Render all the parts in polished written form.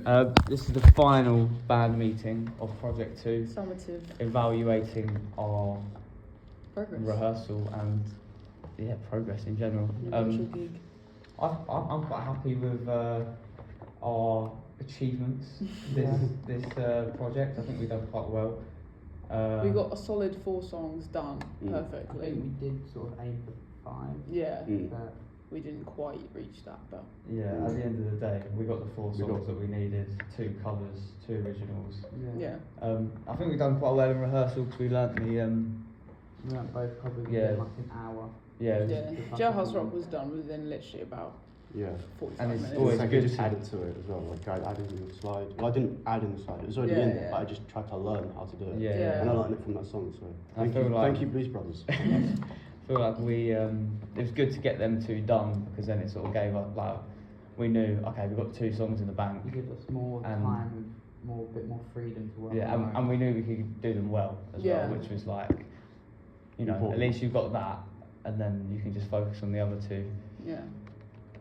This is the final band meeting of Project 2, Summative evaluating our progress. rehearsal and progress in general. Actual gig. I'm quite happy with our achievements this project. I think we've done quite well. We got a solid 4 songs done I perfectly. think we did sort of aim for 5. Yeah, But we didn't quite reach that, but At the end of the day, we got the 4 songs that we needed, 2 covers, 2 originals. yeah. I think we've done quite well in rehearsal because we learnt the we went both probably within like an hour. Jailhouse Rock was done within literally about 45 And it's minutes. always I good just to- added to it as well. Like I added in the slide. Well, I didn't add in the slide. It was already in there, but I just tried to learn how to do it. And I learned it from that song. So thank you, Blues Brothers. I feel like it was good to get them 2 done because then it sort of gave us we knew we've got 2 songs in the bank. You give us more time and a bit more freedom to work. And we knew we could do them well as well, which was like, Important. at least you've got that, and then you can just focus on the other 2. Yeah.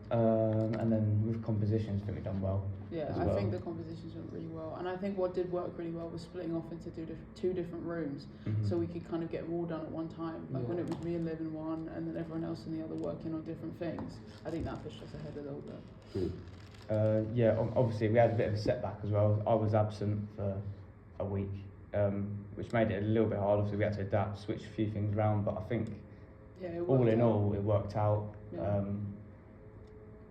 And then with compositions, I think we've done well. Yeah, as I well. think the compositions went really well, and I think what did work really well was splitting off into 2 different rooms, so we could kind of get them all done at one time. Like when it was me and Liv in one, and then everyone else in the other working on different things. I think that pushed us ahead a little bit. Obviously we had a bit of a setback as well. I was absent for a week, which made it a little bit harder, so we had to adapt, switch a few things around, but I think all in all it worked out.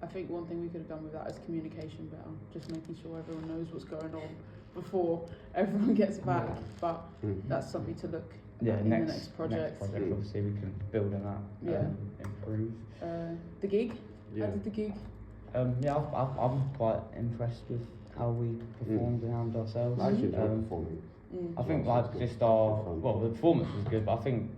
I think one thing we could have done with that is communication better, just making sure everyone knows what's going on before everyone gets back. But that's something to look at in the next project. Obviously we can build on that, improve. The gig? How did the gig? I'm quite impressed with how we performed and handled ourselves. I actually enjoyed performing. I think the performance was good, but I think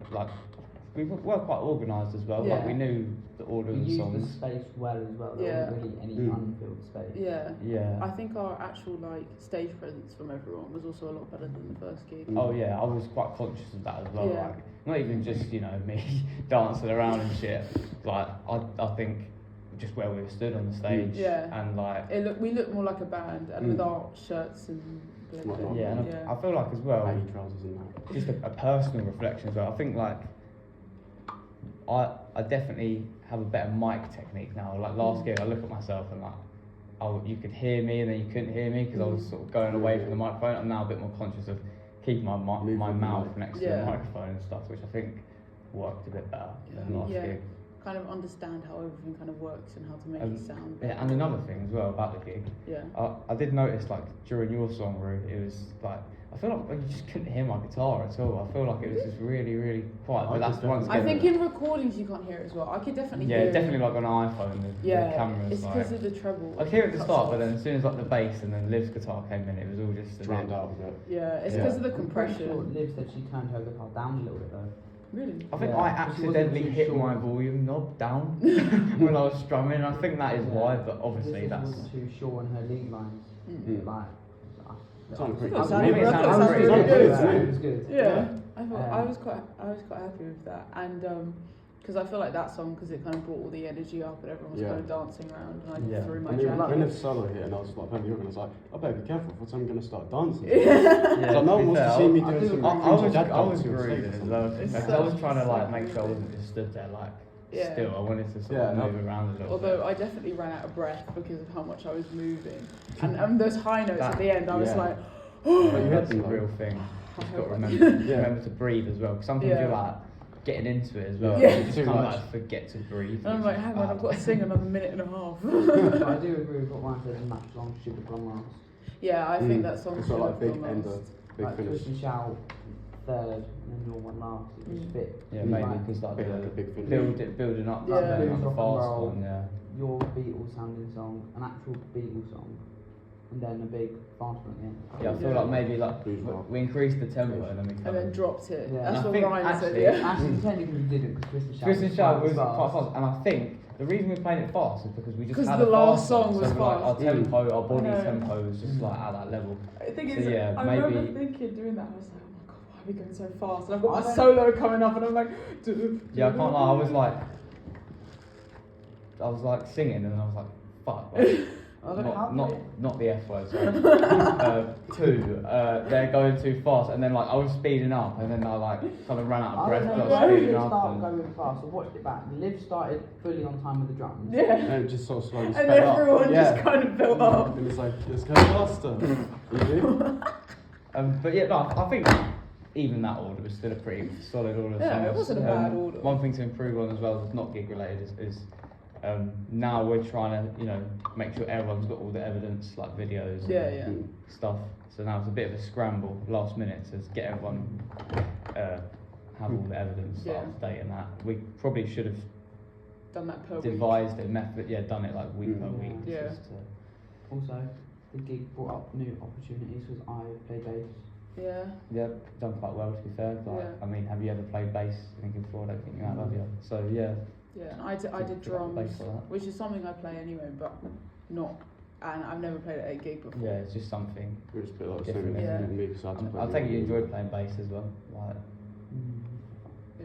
we were quite organised as well. Like we knew the order of the songs. We used the space well as well. There wasn't really any unfilled space. Yeah. I think our actual stage presence from everyone was also a lot better than the first gig. Oh yeah, I was quite conscious of that as well. Like not even just me dancing around and shit. Like I think just where we were stood on the stage. And we looked more like a band, and with our shirts and. I feel like as well. Baggy trousers and that. Just a personal reflection as well. I think I definitely have a better mic technique now. Like last gig, I look at myself and you could hear me and then you couldn't hear me because I was sort of going away from the microphone. I'm now a bit more conscious of keeping my mouth next to the microphone and stuff, which I think worked a bit better than last gig. Kind of understand how everything kind of works and how to make it sound better. And another thing as well about the gig. I did notice during your song, Rue, it was I feel like you just couldn't hear my guitar at all. I feel like it was just really, really quiet. But that's once again. I think in recordings you can't hear it as well. I could definitely hear it. Yeah, definitely on an iPhone, the cameras. It's because of the treble. I hear it at the start, but then as soon as the bass and then Liv's guitar came in, it was all just drowned out of it. Yeah, it's because of the compression. Liv said she turned her guitar down a little bit though. Really? I think I accidentally hit my volume knob down when I was strumming. I think that is why, but obviously that's. Wasn't too sure on her lead lines. It sounded pretty good. It was good. Yeah, I was quite happy with that, and because I feel like that song, because it kind of brought all the energy up and everyone was kind of dancing around, and I threw my jacket. When the solo hit and I was like, you're going to I better be careful, because I'm going to start dancing. Yeah, no one wants to see me doing some I was grooving as well. I was trying to make sure I wasn't just stood there still. I wanted to sort of move around a little bit. Although I definitely ran out of breath because of how much I was moving, and those high notes at the end, I was like, that's a real thing. You've got to remember to breathe as well. Because sometimes you're getting into it as well. Yeah. You just kind of forget to breathe. And I'm like, hang on, I've got to sing another minute and a half. I do agree with what Ryan said, the match long should have gone last. Yeah, I think that song it's should got have big gone ender, last. big finish. Twist and Shout third, and then your one last. It just fit. Yeah, maybe because a big finish. building up, Blues, the fast one. Your Beatles sounding song, an actual Beatles song, and then a big fast one at the end. Yeah, I feel like maybe we increased the tempo and then we And then dropped it. Yeah. That's I what think Ryan said. Actually, technically we didn't, because Twist and Shout was quite fast, and I think the reason we played it fast is because we just had the a last fast song was so our fast. tempo, our body tempo was just at that level. I think So, I maybe- remember thinking doing that, I was like, oh my god, why are we going so fast? And I've got my solo coming up and I'm like, Yeah, I can't lie, I was singing and I was like, fuck. not the F word, sorry. 2, they're going too fast, and then like I was speeding up, and then I like kind of ran out of breath. I was remember speeding you up. start going fast. I watched it back. Liv started fully on time with the drums. Yeah. And it just sort of slowly And sped up. everyone Yeah. just kind of built up. And it's like, let's go faster. You But yeah, no, I think even that order was still a pretty solid order. Yeah, it songs. wasn't a bad order. One thing to improve on as well, that's not gig related, is now we're trying to, make sure everyone's got all the evidence, like videos and stuff. So now it's a bit of a scramble last minute to get everyone have all the evidence up to date and that. We probably should have done that per devised a method, done it like week per week. Yeah. Just to, Also, the gig brought up new opportunities because I play bass. Yeah. done quite well to be fair. Like, Yeah. I mean, have you ever played bass before? I don't think you have you? So yeah. Yeah, and I did drums, which is something I play anyway, but not. And I've never played at a gig before. Yeah, it's just something. It was a bit like the Different, same yeah. with me because I had to play. I think you enjoyed playing bass as well. Like,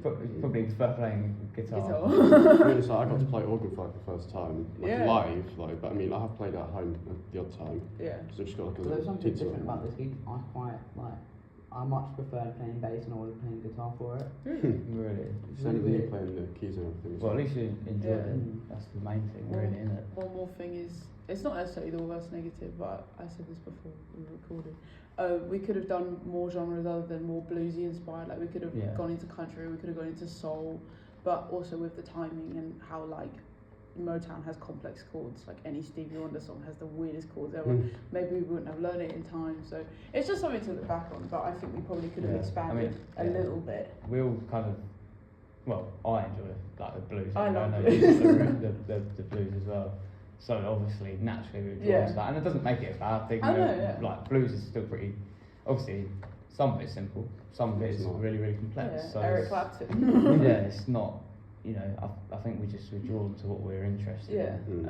probably prefer playing guitar. To be honest, I got to play organ for the first time, Yeah. live. But I mean, I have played at home the odd time. Yeah. So just got like a So there's little something tinsel. different about this gig. I much prefer playing bass and I was playing guitar for it. Really. It's So really you weird. playing the keys and everything. as Well, at least you enjoyed Yeah. it. That's the main thing, really, isn't it? One more thing is, it's not necessarily the worst negative, but I said this before we recorded. We could have done more genres other than more bluesy inspired. Like we could have gone into country, we could have gone into soul, but also with the timing and how like Motown has complex chords. Like any Stevie Wonder song has the weirdest chords ever. Maybe we wouldn't have learned it in time. So it's just something to look back on. But I think we probably could have expanded a little bit. We all kind of, I enjoy like the blues. I love know blues. you enjoy the blues as well. So obviously, naturally, we're drawn to that, and it doesn't make it a bad thing. I know, yeah. Like blues is still pretty. Obviously, some of it's simple, some of it's really, really complex. Yeah, So Eric Clapton. yeah, it's not. I think we just were drawn to what we're interested in.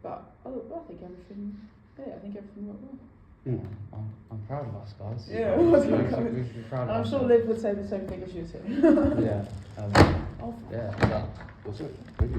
But I think everything. Yeah, I think everything went well. Yeah, I'm proud of us, guys. Yeah, we should be proud and of I'm us. sure Liv would say the same thing as you too. Yeah. Oh, Yeah. That's it. Thank you.